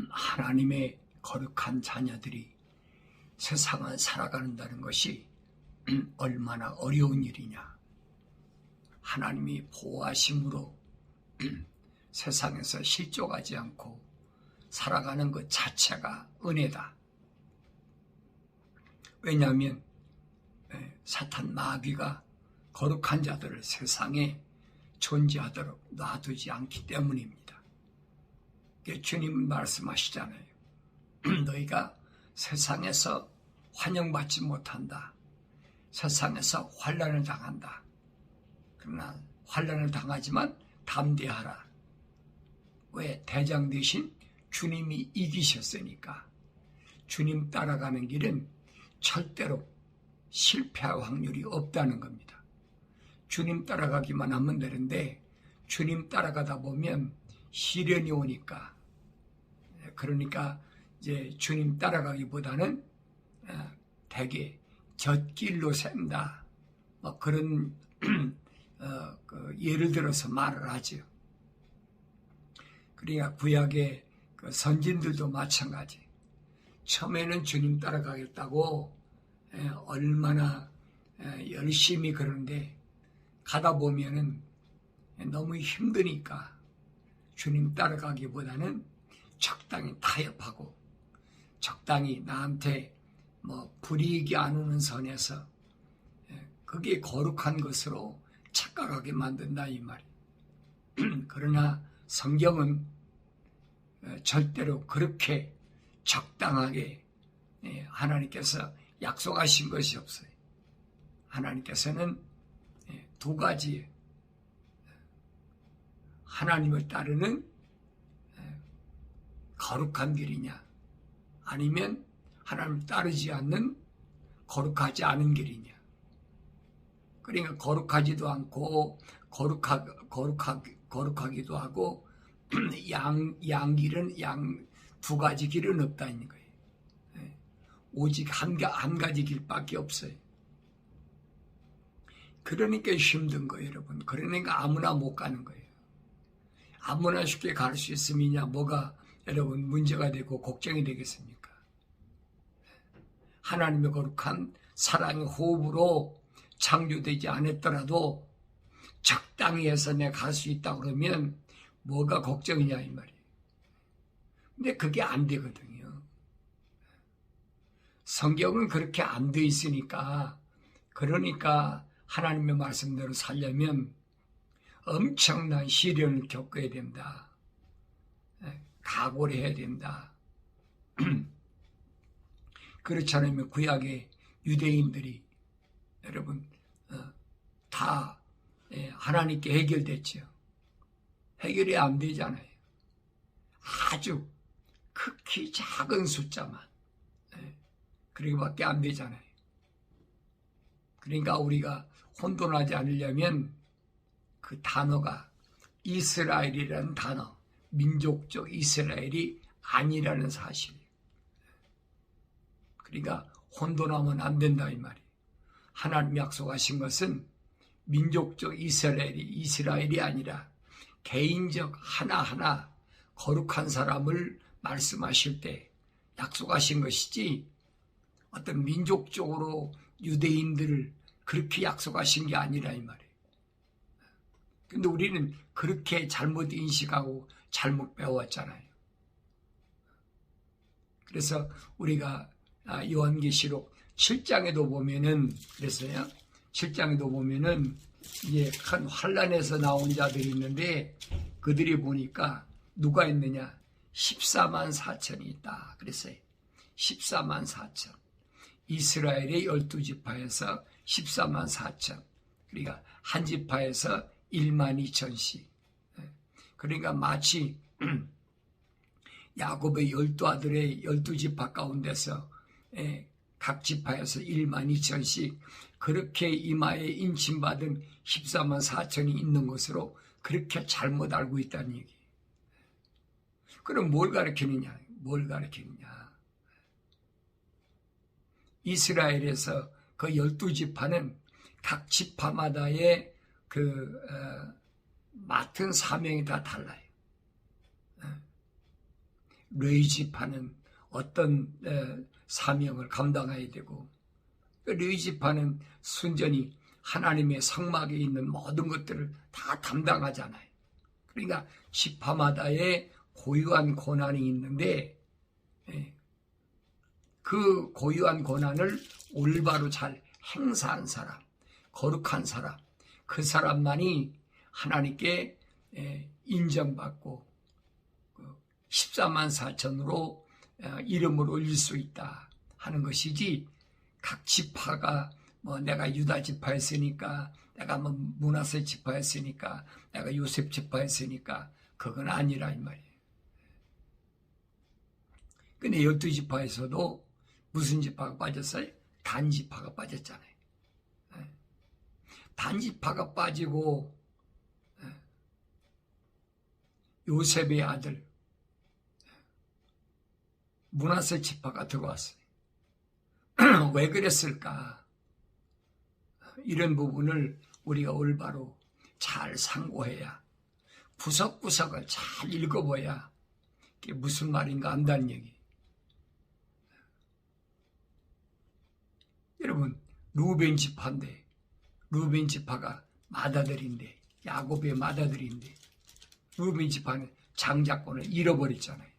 하나님의 거룩한 자녀들이 세상을 살아간다는 것이 얼마나 어려운 일이냐. 하나님이 보호하심으로 세상에서 실족하지 않고 살아가는 것 자체가 은혜다. 왜냐하면 사탄 마귀가 거룩한 자들을 세상에 존재하도록 놔두지 않기 때문입니다. 주님 말씀하시잖아요. 너희가 세상에서 환영받지 못한다. 세상에서 환난을 당한다. 그러나 환난을 당하지만 담대하라. 왜? 대장 대신 주님이 이기셨으니까. 주님 따라가는 길은 절대로 실패할 확률이 없다는 겁니다. 주님 따라가기만 하면 되는데 주님 따라가다 보면 시련이 오니까, 그러니까 이제 주님 따라가기보다는 되게 젖길로 샌다. 뭐 그런 예를 들어서 말을 하죠. 그러니까 구약의 그 선진들도 마찬가지. 처음에는 주님 따라가겠다고 얼마나 열심히 그러는데 가다 보면은 너무 힘드니까 주님 따라가기보다는 적당히 타협하고 적당히 나한테 뭐 불이익이 안 오는 선에서 그게 거룩한 것으로 착각하게 만든다 이 말이. 그러나 성경은 절대로 그렇게 적당하게 하나님께서 약속하신 것이 없어요. 하나님께서는 두 가지, 하나님을 따르는 거룩한 길이냐, 아니면 하나님을 따르지 않는 거룩하지 않은 길이냐. 그러니까 거룩하지도 않고 거룩하기도 하고 양길은 두 가지 길은 없다는 거예요. 오직 한 가지 길밖에 없어요. 그러니까 힘든 거예요, 여러분. 그러니까 아무나 못 가는 거예요. 아무나 쉽게 갈 수 있음이냐, 뭐가 여러분 문제가 되고 걱정이 되겠습니까? 하나님의 거룩한 사랑의 호흡으로 창조되지 않았더라도 적당히 해서 내가 갈 수 있다 그러면 뭐가 걱정이냐 이 말이에요. 근데 그게 안 되거든요. 성경은 그렇게 안 돼 있으니까, 그러니까 하나님의 말씀대로 살려면 엄청난 시련을 겪어야 된다. 각오를 해야 된다. 그렇지 않으면 구약의 유대인들이 여러분 다 하나님께 해결됐죠. 해결이 안 되잖아요. 아주 극히 작은 숫자만 그렇게밖에 안 되잖아요. 그러니까 우리가 혼돈하지 않으려면 그 단어가 이스라엘이라는 단어, 민족적 이스라엘이 아니라는 사실이에요. 그러니까 혼돈하면 안 된다 이 말이에요. 하나님 약속하신 것은 민족적 이스라엘이 아니라 개인적 하나하나 거룩한 사람을 말씀하실 때 약속하신 것이지, 어떤 민족적으로 유대인들을 그렇게 약속하신 게 아니라 이 말이에요. 근데 우리는 그렇게 잘못 인식하고 잘못 배웠잖아요. 그래서 우리가 요한계시록 7장에도 보면은, 그래서요, 7장에도 보면은 이제 큰 환란에서 나온 자들이 있는데 그들이 보니까 누가 있느냐? 14만 4천이 있다. 그랬어요. 14만 4천. 이스라엘의 12지파에서 14만 4천. 그러니까 한 지파에서 1만 2천씩. 그러니까 마치 야곱의 12아들의 12지파 가운데서 각 지파에서 1만 2천씩 그렇게 이마에 인침받은 14만 4천이 있는 것으로 그렇게 잘못 알고 있다는 얘기. 그럼 뭘 가르치느냐? 이스라엘에서 그 12지파는 각 지파마다의 맡은 사명이 다 달라요. 레위지파는 어떤 사명을 감당해야 되고, 레위지파는 순전히 하나님의 성막에 있는 모든 것들을 다 담당하잖아요. 그러니까 지파마다의 고유한 권한이 있는데 그 고유한 권한을 올바로 잘 행사한 사람, 거룩한 사람, 그 사람만이 하나님께 인정받고 14만 4천으로 이름을 올릴 수 있다 하는 것이지, 각 지파가 내가 유다 지파였으니까, 내가 므낫세 지파였으니까, 내가 요셉 지파였으니까, 그건 아니라 이 말이에요. 근데 12지파에서도 무슨 지파가 빠졌어요? 단지파가 빠졌잖아요. 단지파가 빠지고 요셉의 아들 므낫세 지파가 들어왔어요. 왜 그랬을까? 이런 부분을 우리가 올바로 잘 상고해야, 구석구석을 잘 읽어봐야 그게 무슨 말인가 안다는 얘기. 여러분, 루벤 지파인데, 루벤 지파가 맏아들인데, 야곱의 맏아들인데, 루벤 지파는 장자권을 잃어버렸잖아요.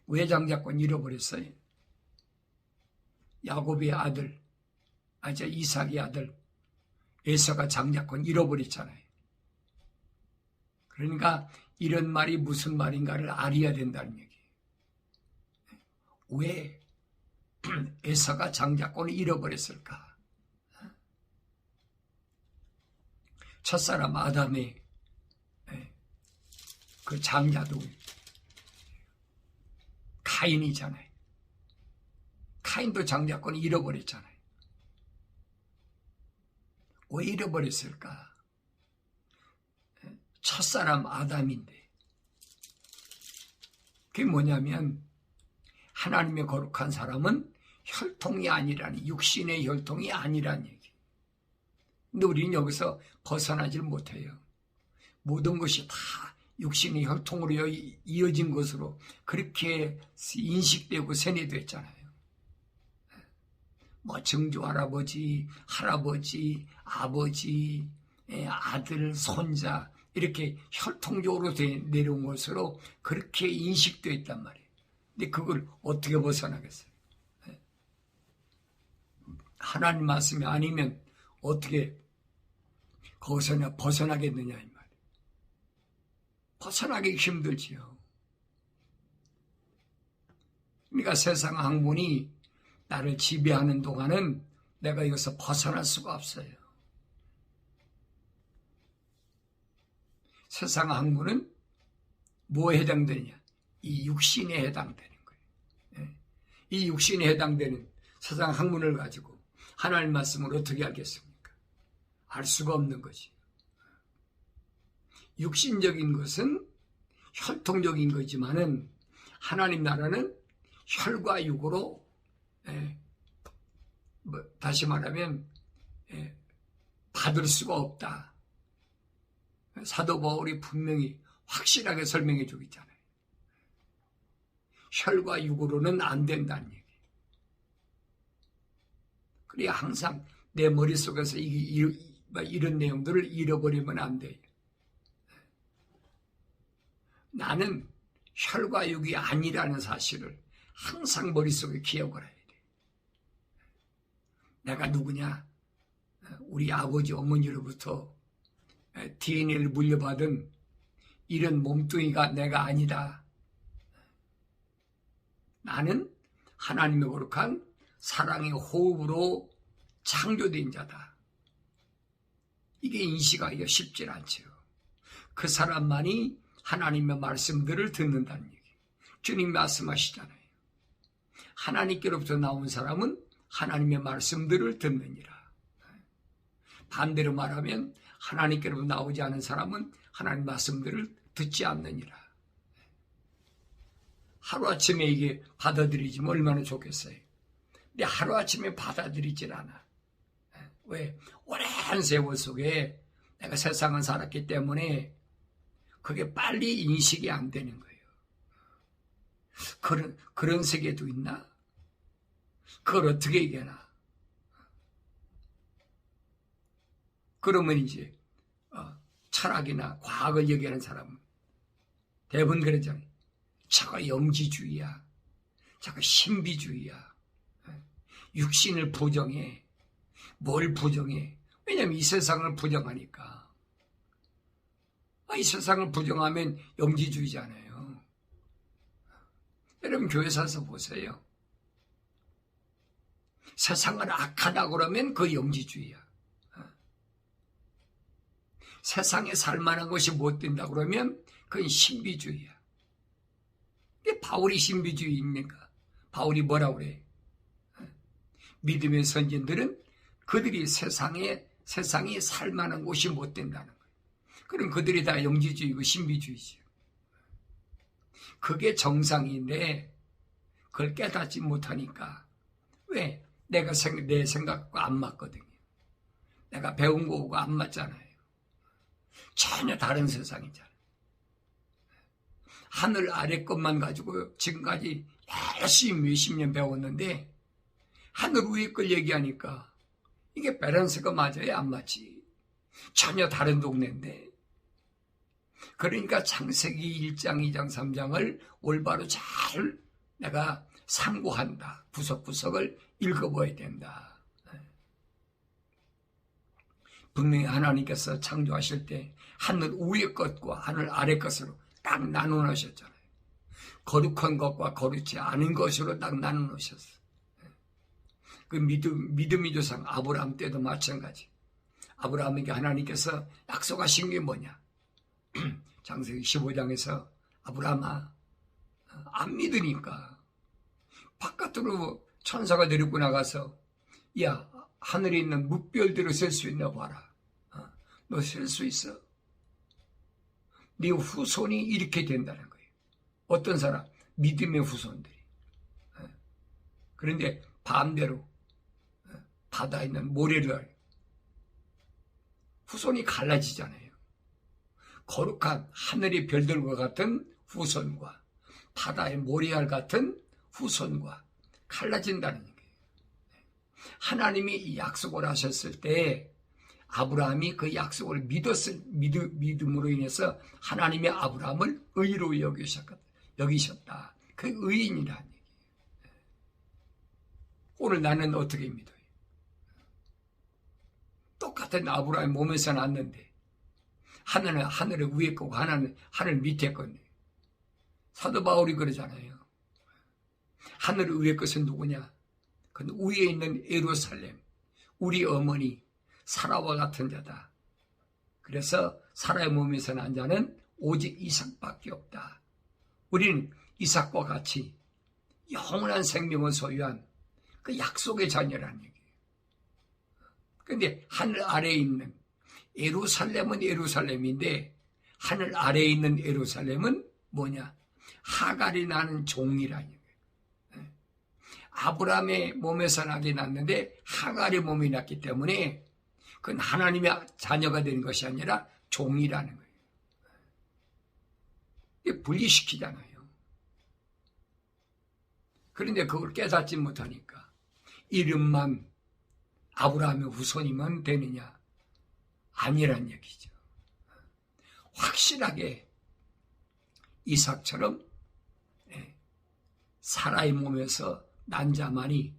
왜 장자권 잃어버렸어요? 야곱의 아들, 이삭의 아들 에서가 장자권 잃어버렸잖아요. 그러니까 이런 말이 무슨 말인가를 알아야 된다는 얘기예요. 왜 에서가 장자권을 잃어버렸을까? 첫사람 아담의 그 장자도 카인이잖아요. 카인도 장자권을 잃어버렸잖아요. 왜 잃어버렸을까? 첫사람 아담인데, 그게 뭐냐면 하나님의 거룩한 사람은 혈통이 아니라니, 육신의 혈통이 아니라는 얘기. 근데 우리는 여기서 벗어나질 못해요. 모든 것이 다 육신의 혈통으로 이어진 것으로 그렇게 인식되고 세뇌됐잖아요. 증조 할아버지, 할아버지, 아버지, 아들, 손자, 이렇게 혈통적으로 내려온 것으로 그렇게 인식되어 있단 말이에요. 근데 그걸 어떻게 벗어나겠어요? 하나님 말씀이 아니면 어떻게 거기서 벗어나겠느냐 이 말이에요. 벗어나기 힘들지요. 그러니까 세상 학문이 나를 지배하는 동안은 내가 이것을 벗어날 수가 없어요. 세상 학문은 뭐에 해당되느냐? 이 육신에 해당되는 거예요. 이 육신에 해당되는 세상 학문을 가지고 하나님 말씀을 어떻게 알겠습니까? 알 수가 없는 거지. 육신적인 것은 혈통적인 거지만은 하나님 나라는 혈과 육으로 다시 말하면 받을 수가 없다. 사도 바울이 분명히 확실하게 설명해 주고 있잖아요. 혈과 육으로는 안 된다는 얘기. 그래야 항상 내 머릿속에서 이런 내용들을 잃어버리면 안 돼요. 나는 혈과 육이 아니라는 사실을 항상 머릿속에 기억을 해야 돼. 내가 누구냐? 우리 아버지 어머니로부터 DNA를 물려받은 이런 몸뚱이가 내가 아니다. 나는 하나님의 거룩한 사랑의 호흡으로 창조된 자다. 이게 인식하기가 쉽지 않죠. 그 사람만이 하나님의 말씀들을 듣는다는 얘기. 주님 말씀하시잖아요. 하나님께로부터 나온 사람은 하나님의 말씀들을 듣느니라. 반대로 말하면 하나님께로부터 나오지 않은 사람은 하나님 말씀들을 듣지 않느니라. 하루아침에 이게 받아들이지면 얼마나 좋겠어요. 근데 하루아침에 받아들이질 않아. 왜? 오랜 세월 속에 내가 세상을 살았기 때문에 그게 빨리 인식이 안 되는 거예요. 그런 세계도 있나? 그걸 어떻게 이겨나? 그러면 이제 철학이나 과학을 얘기하는 사람은 대부분 그러잖아요. 저거 영지주의야. 저거 신비주의야. 육신을 부정해. 뭘 부정해? 왜냐면 이 세상을 부정하니까. 이 세상을 부정하면 영지주의잖아요. 여러분 교회 사서 보세요. 세상을 악하다 그러면 그 영지주의야. 세상에 살만한 것이 못 된다 그러면 그건 신비주의야. 근데 바울이 신비주의입니까? 바울이 뭐라고 그래? 믿음의 선진들은 그들이 세상이 살만한 곳이 못 된다는 거예요. 그럼 그들이 다 영지주의고 신비주의죠. 그게 정상인데 그걸 깨닫지 못하니까 왜? 내 생각과 안 맞거든요. 내가 배운 거하고 안 맞잖아요. 전혀 다른 세상이잖아요. 하늘 아래 것만 가지고 지금까지 열심히 몇십 년 배웠는데 하늘 위에 걸 얘기하니까 이게 밸런스가 맞아요? 안 맞지? 전혀 다른 동네인데. 그러니까 창세기 1장, 2장, 3장을 올바로 잘 내가 상고한다. 구석구석을 읽어봐야 된다. 분명히 하나님께서 창조하실 때 하늘 위의 것과 하늘 아래 것으로 딱 나눠놓으셨잖아요. 거룩한 것과 거룩지 않은 것으로 딱 나눠놓으셨어요. 그 믿음의 조상 아브라함 때도 마찬가지. 아브라함에게 하나님께서 약속하신 게 뭐냐? 창세기 15장에서 아브라함아, 안 믿으니까 바깥으로 천사가 데리고 나가서 야, 하늘에 있는 뭇별들을 셀 수 있나 봐라. 너 셀 수 있어? 네 후손이 이렇게 된다는 거예요. 어떤 사람? 믿음의 후손들이. 그런데 반대로 바다에 있는 모래를 후손이 갈라지잖아요. 거룩한 하늘의 별들과 같은 후손과 바다의 모래알 같은 후손과 갈라진다는 거예요. 하나님이 이 약속을 하셨을 때 아브라함이 그 약속을 믿음으로 인해서 하나님이 아브라함을 의로 여기셨다. 그 의인이라는 얘기예요. 오늘 나는 어떻게 믿어요? 똑같은 아브라함의 몸에서 났는데 하나는 하늘의 위에 거고 하나는 하늘 밑에 건데 사도 바울이 그러잖아요. 하늘 위에 것은 누구냐? 그 위에 있는 예루살렘, 우리 어머니 사라와 같은 자다. 그래서 사라의 몸에서 난 자는 오직 이삭밖에 없다. 우리는 이삭과 같이 영원한 생명을 소유한 그 약속의 자녀라는 얘기예요. 그런데 하늘 아래에 있는 예루살렘은 예루살렘인데 하늘 아래에 있는 예루살렘은 뭐냐? 하갈이 나는 종이라는 얘기예요. 아브라함의 몸에서 나게 났는데 하갈의 몸이 났기 때문에 그건 하나님의 자녀가 된 것이 아니라 종이라는 거예요. 이게 분리시키잖아요. 그런데 그걸 깨닫지 못하니까 이름만 아브라함의 후손이면 되느냐? 아니란 얘기죠. 확실하게 이삭처럼 사라의 몸에서 난 자만이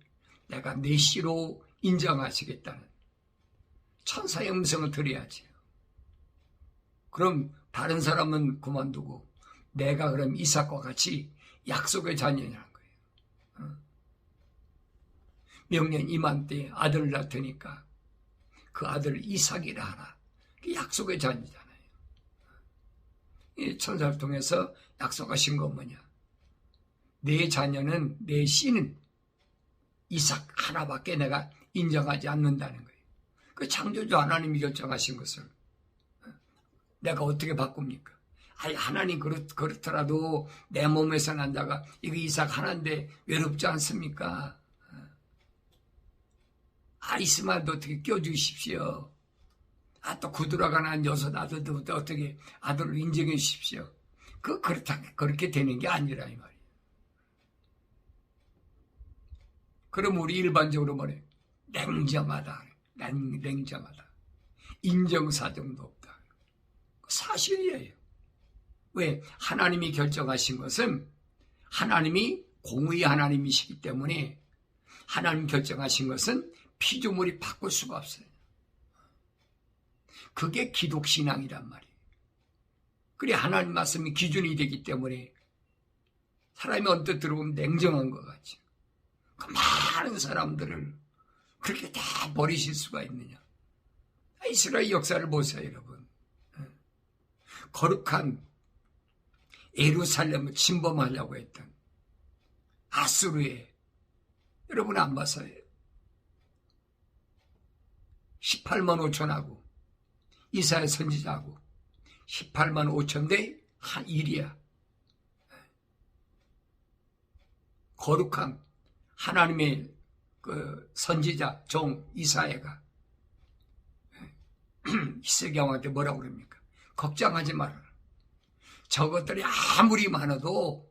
내가 내 씨로 인정하시겠다는 천사의 음성을 들어야지. 그럼 다른 사람은 그만두고 내가 그럼 이삭과 같이 약속의 자녀냐는 거예요. 명년 이맘때 아들을 낳으니까 그 아들을 이삭이라 하라. 그 약속의 자녀잖아요. 이 천사를 통해서 약속하신 건 뭐냐? 내 자녀는, 내 씨는 이삭 하나밖에 내가 인정하지 않는다는 거예요. 그 창조주 하나님이 결정하신 것을 내가 어떻게 바꿉니까? 아니, 하나님 그렇더라도 내 몸에서 난 자가 이거 이삭 하나인데 외롭지 않습니까? 이스마엘도 어떻게 껴주십시오. 또 구두라가는 6 아들들부터 어떻게 아들을 인정해 주십시오. 그렇게 되는 게 아니라 이 말이에요. 그럼 우리 일반적으로 뭐래? 냉정하다. 냉정하다. 인정사정도 없다. 사실이에요. 왜? 하나님이 결정하신 것은 하나님이 공의 하나님이시기 때문에 하나님 결정하신 것은 피조물이 바꿀 수가 없어요. 그게 기독신앙이란 말이에요. 그래 하나님 말씀이 기준이 되기 때문에 사람이 언뜻 들어보면 냉정한 것 같죠. 그 많은 사람들을 그렇게 다 버리실 수가 있느냐. 이스라엘 역사를 보세요 여러분. 거룩한 예루살렘을 침범하려고 했던 아수르에 여러분 안 봤어요? 18만 5천하고 이사야 선지자하고 18만 5천 대 한 일이야. 거룩한 하나님의 그 선지자 종 이사야가 히스기야 왕한테 뭐라고 그럽니까? 걱정하지 말아라. 저것들이 아무리 많아도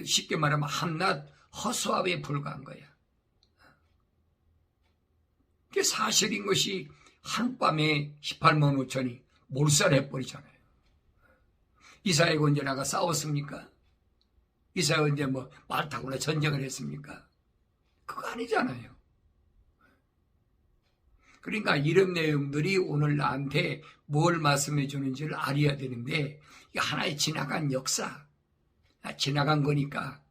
쉽게 말하면 한낱 허수아비에 불과한 거야. 그게 사실인 것이 한밤에 18만 5천이 몰살해버리잖아요. 이사야가 언제 나가 싸웠습니까? 이사야가 언제 말 타고나 전쟁을 했습니까? 그거 아니잖아요. 그러니까 이런 내용들이 오늘 나한테 뭘 말씀해 주는지를 알아야 되는데 이게 하나의 지나간 역사, 지나간 거니까,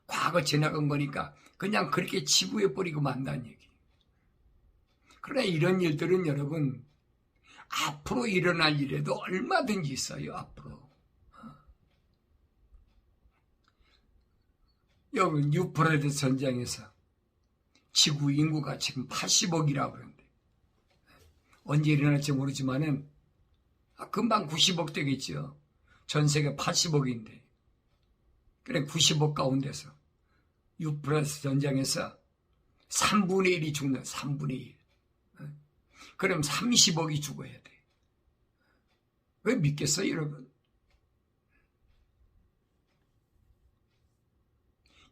과거 지나간 거니까 그냥 그렇게 치부해버리고 만다는 얘기. 그러나 이런 일들은 여러분 앞으로 일어날 일에도 얼마든지 있어요. 앞으로. 여러분 유프라테스 전쟁에서 지구 인구가 지금 80억이라고 그러는데 언제 일어날지 모르지만은 금방 90억 되겠죠. 전 세계 80억인데 그래 90억 가운데서 유프라테스 전쟁에서 3분의 1이 죽는 3분의 1. 그럼 30억이 죽어야 돼. 왜 믿겠어요 여러분?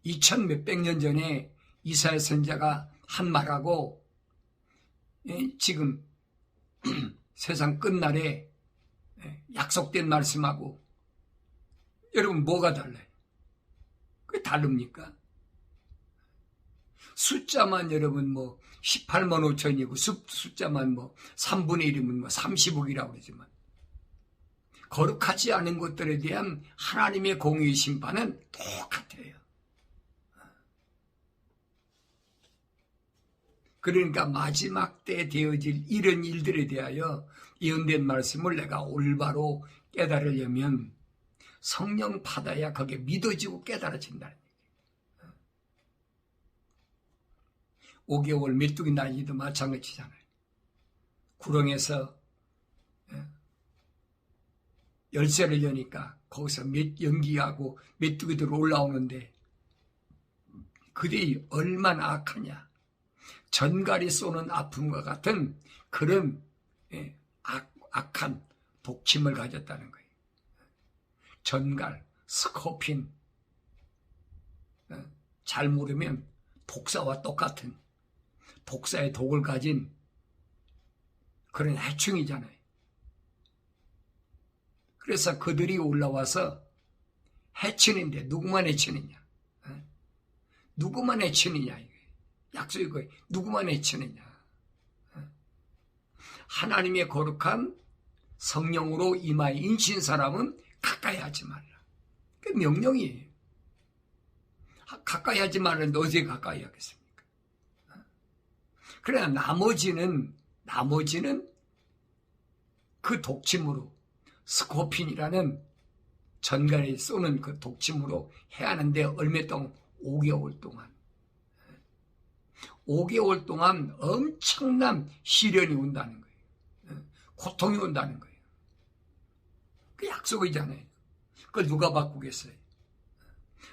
2000 몇백 년 전에 이사야 선지자가 한 말하고 지금 세상 끝날에 약속된 말씀하고 여러분 뭐가 달라요? 그게 다릅니까? 숫자만 여러분 18만 5천이고 숫자만 3분의 1이면 30억이라고 그러지만 거룩하지 않은 것들에 대한 하나님의 공의의 심판은 똑같아요. 그러니까 마지막 때 되어질 이런 일들에 대하여 예언된 말씀을 내가 올바로 깨달으려면 성령 받아야 그게 믿어지고 깨달아진다는 얘기예요. 5개월 메뚜기 난이도 마찬가지잖아요. 구렁에서 열쇠를 여니까 거기서 연기하고 메뚜기들 올라오는데 그들이 얼마나 악하냐. 전갈이 쏘는 아픔과 같은 그런 악한 독침을 가졌다는 거예요. 전갈, 스코핀, 잘 모르면 독사와 똑같은 독사의 독을 가진 그런 해충이잖아요. 그래서 그들이 올라와서 해치는데 누구만 해치느냐? 누구만 해치느냐? 약속이 거예요. 누구만 해치느냐? 하나님의 거룩한 성령으로 이마에 인친 사람은 가까이 하지 말라. 그게 명령이에요. 가까이 하지 말라는데 어디에 가까이 하겠습니까? 그러나 나머지는 그 독침으로 스코핀이라는 전갈이 쏘는 그 독침으로 해야 하는데 얼마 동안 5개월 동안 엄청난 시련이 온다는 거예요. 고통이 온다는 거예요. 그 약속이잖아요. 그걸 누가 바꾸겠어요?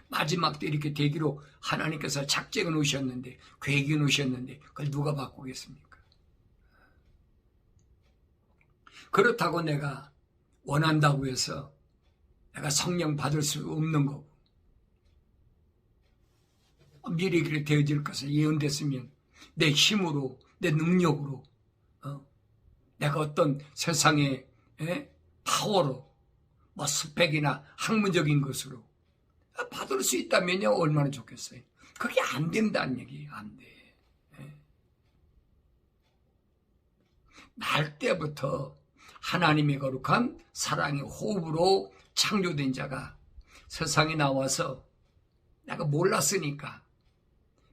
마지막 때 이렇게 되기로 하나님께서 작정해 놓으셨는데, 계획해 놓으셨는데 그걸 누가 바꾸겠습니까? 그렇다고 내가 원한다고 해서 내가 성령 받을 수 없는 거고, 미리 그렇게 되어질 것을 예언됐으면 내 힘으로, 내 능력으로, 내가 어떤 세상의 파워로, 뭐 스펙이나 학문적인 것으로 받을 수 있다면요, 얼마나 좋겠어요. 그게 안 된다는 얘기예요. 안 돼. 날 때부터 하나님의 거룩한 사랑의 호흡으로 창조된 자가 세상에 나와서 내가 몰랐으니까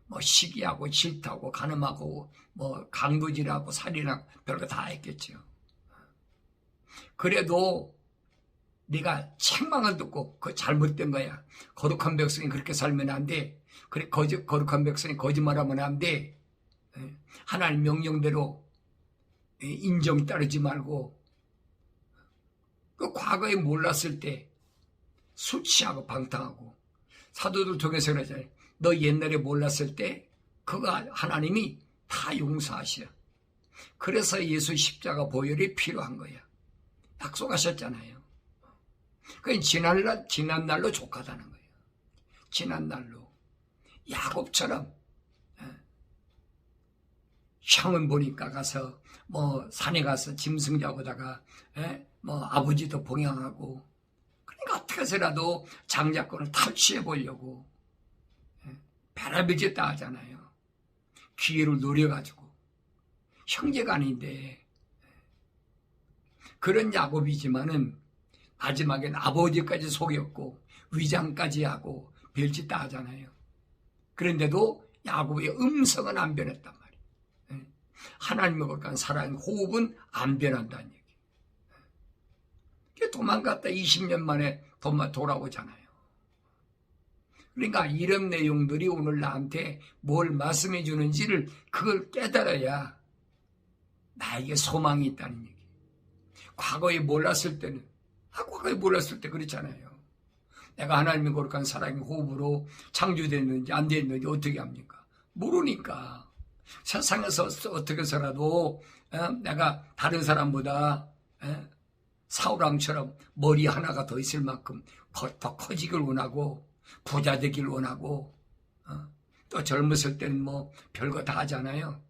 뭐 시기하고 질투하고 간음하고 뭐 강도질하고 살인하고 별거 다 했겠죠. 그래도 네가 책망을 듣고 그 잘못된 거야. 거룩한 백성이 그렇게 살면 안 돼. 그래, 거룩한 백성이 거짓말하면 안 돼. 하나님 명령대로 인정 따르지 말고, 그 과거에 몰랐을 때 술 취하고 방탕하고, 사도들 통해서 그러잖아요. 너 옛날에 몰랐을 때 그거 하나님이 다 용서하셔. 그래서 예수 십자가 보혈이 필요한 거야. 약속하셨잖아요. 그건 지난 날로 족하다는 거예요. 지난 날로. 야곱처럼 형은 보니까 가서 뭐 산에 가서 짐승 잡으다가 뭐 아버지도 봉양하고, 그러니까 어떻게 해서라도 장자권을 탈취해 보려고 배라비졌다 하잖아요. 기회를 노려가지고. 형제가 아닌데 그런 야곱이지만은 마지막엔 아버지까지 속였고 위장까지 하고 별짓 다 하잖아요. 그런데도 야곱의 음성은 안 변했단 말이에요. 하나님의 거룩한 사랑의 호흡은 안 변한다는 얘기. 도망갔다 20년 만에 돌아오잖아요. 그러니까 이런 내용들이 오늘 나한테 뭘 말씀해 주는지를 그걸 깨달아야 나에게 소망이 있다는 얘기. 과거에 몰랐을 때는, 과거에 몰랐을 때 그렇잖아요. 내가 하나님의 거룩한 사랑의 호흡으로 창조됐는지 안 됐는지 어떻게 합니까? 모르니까. 세상에서 어떻게 해서라도 내가 다른 사람보다 사울왕처럼 머리 하나가 더 있을 만큼 더 커지길 원하고 부자 되길 원하고, 또 젊었을 때는 뭐 별거 다 하잖아요.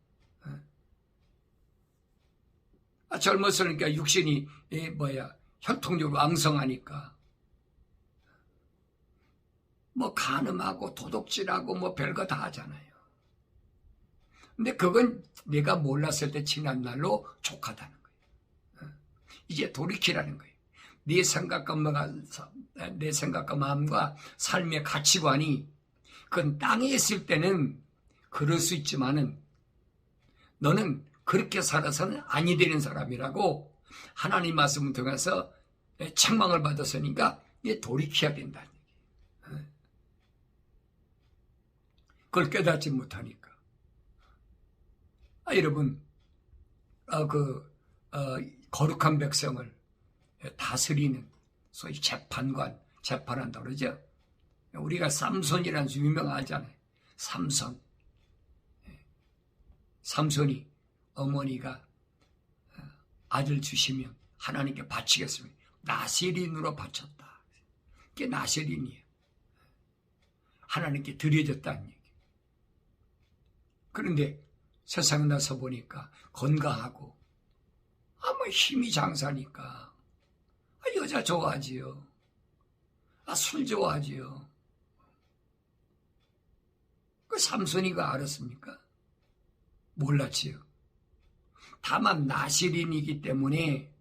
젊었으니까 육신이 혈통적으로 왕성하니까 뭐 간음하고 도둑질하고 뭐 별거 다 하잖아요. 근데 그건 내가 몰랐을 때 지난 날로 족하다는 거예요. 이제 돌이키라는 거예요. 내 생각과 마음과 삶의 가치관이 그건 땅에 있을 때는 그럴 수 있지만은 너는 그렇게 살아서는 아니 되는 사람이라고 하나님 말씀을 통해서 책망을 받았으니까 돌이켜야 된다는 얘기예요. 그걸 깨닫지 못하니까. 여러분, 거룩한 백성을 다스리는 소위 재판관, 재판한다고 그러죠. 우리가 삼손이라는 유명하잖아요. 삼손이 어머니가 아들 주시면 하나님께 바치겠습니다. 나세린으로 바쳤다. 그게 나세린이에요. 하나님께 드려졌다는 얘기. 그런데 세상에 나서 보니까 건강하고 뭐 힘이 장사니까 여자 좋아하지요. 술 좋아하지요. 그 삼손이가 알았습니까? 몰랐지요. 다만 나실인이기 때문에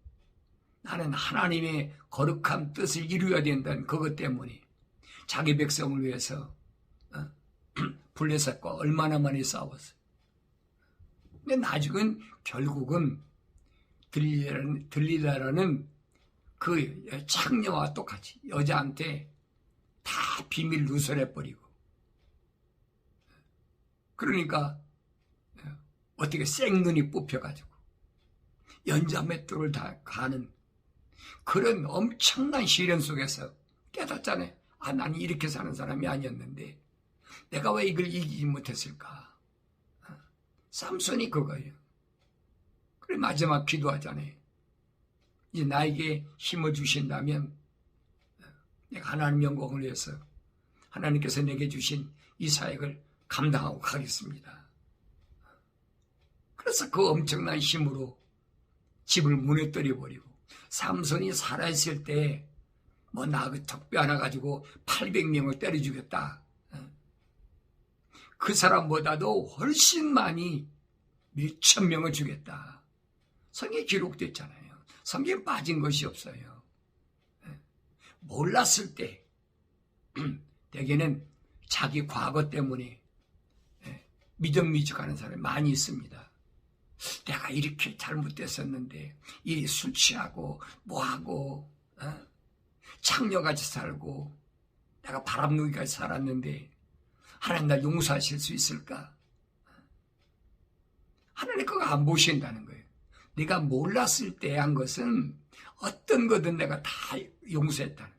나는 하나님의 거룩한 뜻을 이루어야 된다는 그것 때문에 자기 백성을 위해서 블레셋과 얼마나 많이 싸웠어요. 근데 나중은 결국은 들리다라는 그 창녀와 똑같이 여자한테 다 비밀 누설해버리고, 그러니까 어떻게 생눈이 뽑혀가지고 연자맷돌을 다 가는 그런 엄청난 시련 속에서 깨닫잖아요. 나는 이렇게 사는 사람이 아니었는데 내가 왜 이걸 이기지 못했을까? 삼손이 그거예요. 그래 마지막 기도하잖아요. 이제 나에게 힘을 주신다면 내가 하나님 영광을 위해서 하나님께서 내게 주신 이 사역을 감당하고 가겠습니다. 그래서 그 엄청난 힘으로 집을 무너뜨려 버리고, 삼손이 살아있을 때 뭐 나그 턱뼈 하나 가지고 800명을 때려 죽였다. 그 사람보다도 훨씬 많이 몇천 명을 죽였다. 성경에 기록됐잖아요. 성경에 빠진 것이 없어요. 몰랐을 때 대개는 자기 과거 때문에 미적미적하는 사람이 많이 있습니다. 내가 이렇게 잘못됐었는데 이 술 취하고 뭐하고 창녀같이 살고 내가 바람누기까지 살았는데 하나님 날 용서하실 수 있을까? 하나님 그거 안 보신다는 거예요. 내가 몰랐을 때 한 것은 어떤 거든 내가 다 용서했다는 거예요.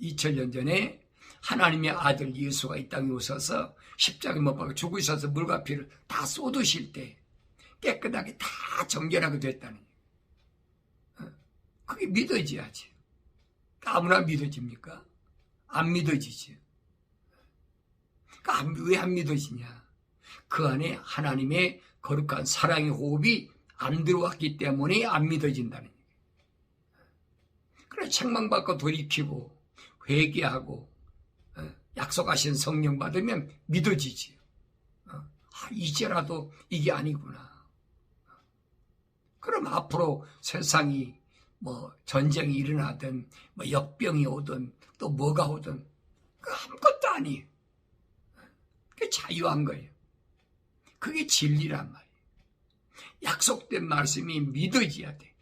2000년 전에 하나님의 아들 예수가 이 땅에 오셔서 십자가에 못 박아 죽으셔서 물과 피를 다 쏟으실 때 깨끗하게 다 정결하게 됐다는 거예요. 그게 믿어져야지. 아무나 믿어집니까? 안 믿어지지. 왜 안 믿어지냐? 그 안에 하나님의 거룩한 사랑의 호흡이 안 들어왔기 때문에 안 믿어진다는 얘기예요. 그래 책망받고 돌이키고 회개하고 약속하신 성령 받으면 믿어지지. 이제라도 이게 아니구나. 그럼 앞으로 세상이 뭐 전쟁이 일어나든 뭐 역병이 오든 또 뭐가 오든 아무것도 아니에요. 그게 자유한 거예요. 그게 진리란 말이에요. 약속된 말씀이 믿어져야 돼.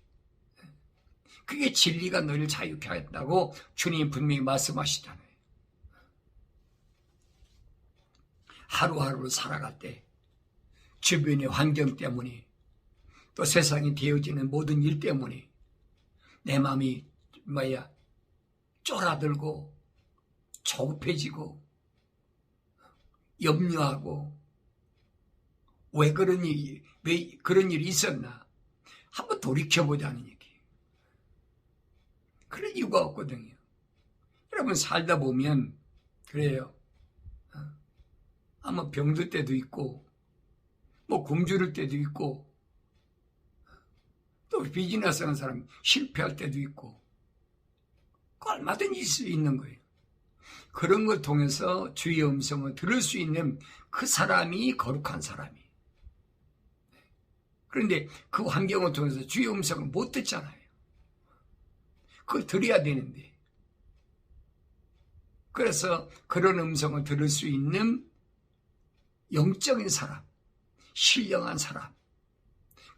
그게 진리가 너를 자유케 하겠다고 주님이 분명히 말씀하시잖아요. 하루하루 살아갈 때 주변의 환경 때문에 또 세상이 되어지는 모든 일 때문에 내 마음이 쫄아들고 조급해지고 염려하고 왜 그런 일이 있었나 한번 돌이켜보자는 얘기예요. 그런 이유가 없거든요. 여러분 살다 보면 그래요. 아마 병들 때도 있고 뭐 굶주릴 때도 있고 또 비즈니스 하는 사람 실패할 때도 있고 얼마든지 있을 수 있는 거예요. 그런 걸 통해서 주의 음성을 들을 수 있는 그 사람이 거룩한 사람이에요. 그런데 그 환경을 통해서 주의 음성을 못 듣잖아요. 그걸 들어야 되는데. 그래서 그런 음성을 들을 수 있는 영적인 사람, 신령한 사람,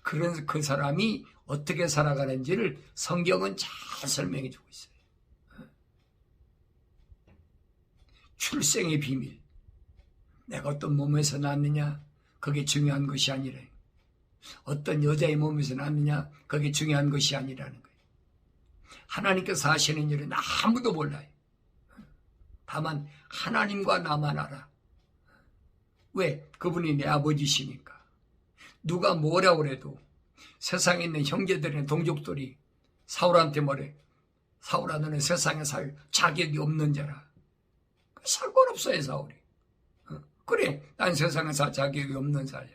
그런 그 사람이 어떻게 살아가는지를 성경은 잘 설명해 주고 있어요. 출생의 비밀. 내가 어떤 몸에서 낳느냐, 그게 중요한 것이 아니라 어떤 여자의 몸에서 낳느냐, 그게 중요한 것이 아니라는 거예요. 하나님께서 하시는 일은 아무도 몰라요. 다만 하나님과 나만 알아. 왜? 그분이 내 아버지시니까. 누가 뭐라고 그래도 세상에 있는 형제들이나 동족들이 사울한테 뭐래? 사울아, 너는 세상에 살 자격이 없는 자라. 상관없어요, 사울이. 그래, 난 세상에 살 자격이 없는 자야.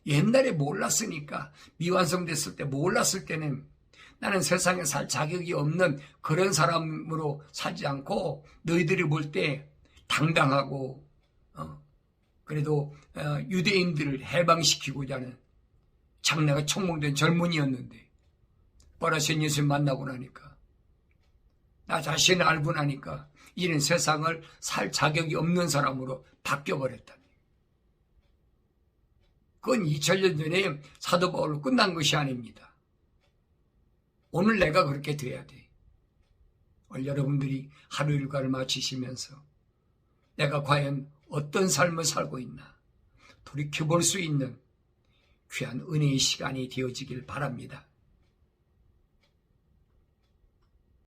옛날에 몰랐으니까, 미완성됐을 때 몰랐을 때는 나는 세상에 살 자격이 없는 그런 사람으로 살지 않고 너희들이 볼 때 당당하고 그래도 유대인들을 해방시키고자 하는 장래가 촉몽된 젊은이였는데 버라신 예수를 만나고 나니까 나 자신을 알고 나니까 이는 세상을 살 자격이 없는 사람으로 바뀌어버렸다. 그건 2000년 전에 사도 바울로 끝난 것이 아닙니다. 오늘 내가 그렇게 돼야 돼. 오늘 여러분들이 하루 일과를 마치시면서 내가 과연 어떤 삶을 살고 있나 돌이켜볼 수 있는 귀한 은혜의 시간이 되어지길 바랍니다.